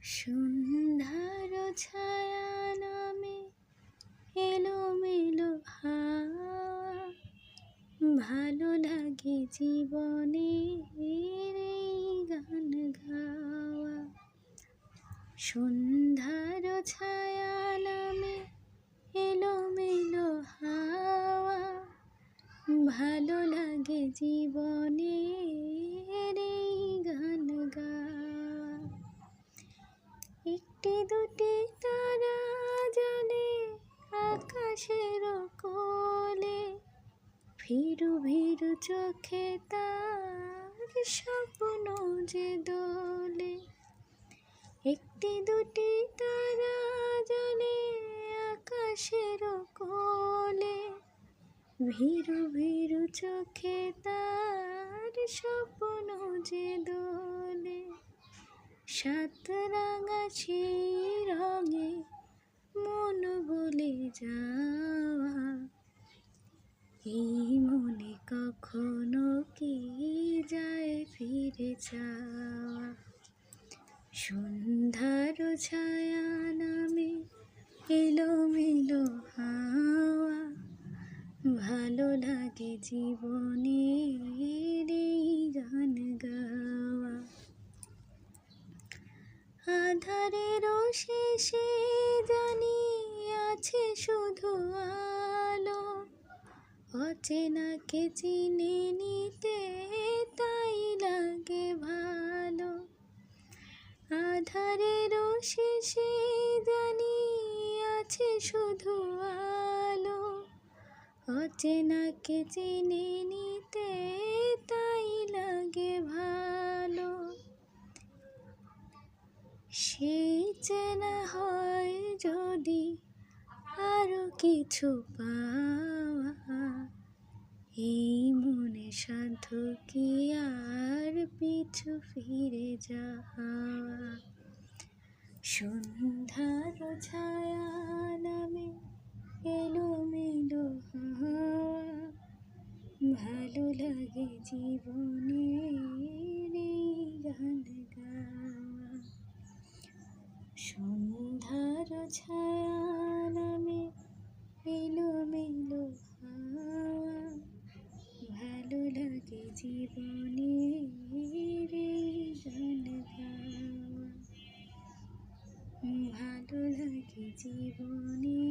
সন্ধ্যার ছায়া নামে এলোমেলো হাওয়া, ভালো লাগে জীবনে এই গান গাওয়া। সন্ধ্যার ছায়া নামে এলোমেলো হাওয়া, ভালো লাগে জীবনে এই গান গাওয়া। একটি দুটি তারা জ্বলে আকাশের কোলে, ভীরু ভীরু চোখে তার স্বপ্ন যে দোলে। একটি দুটি তারা জ্বলে আকাশের কোলে, ভীরু ভীরু চোখে তার স্বপ্ন যে দোলে। সাত রাঙাছি রঙে মন বলে যাওয়া, এই মনে কখনো কি যায় ফিরে যাওয়া। সন্ধ্যার ছায়া নামে এলোমেলো হাওয়া, ভালো লাগে জীবনে এই গান গাওয়া। আধারের শেষে জানি আছে শুধু আলো, অচেনাকে চিনে নিতে তাই লাগে ভালো। আধারের শেষে জানি আছে শুধু আলো, অচেনাকে চিনে নিতে তাই লাগে ভালো। সেই চেনা হয় যদি আরো কিছু পাওয়া, এই মনে সাধ্য কি আর পিছু ফিরে যাওয়া। সন্ধ্যার ছায়া নামে এলোমেলো হাওয়া, ভালো লাগে জীবনে এই গান গাওয়া। সন্ধ্যার ছায়া নামে এলোমেলো হাওয়া, ভালো লাগে জীবনে এই গান গাওয়া। ভালো লাগে জীবনে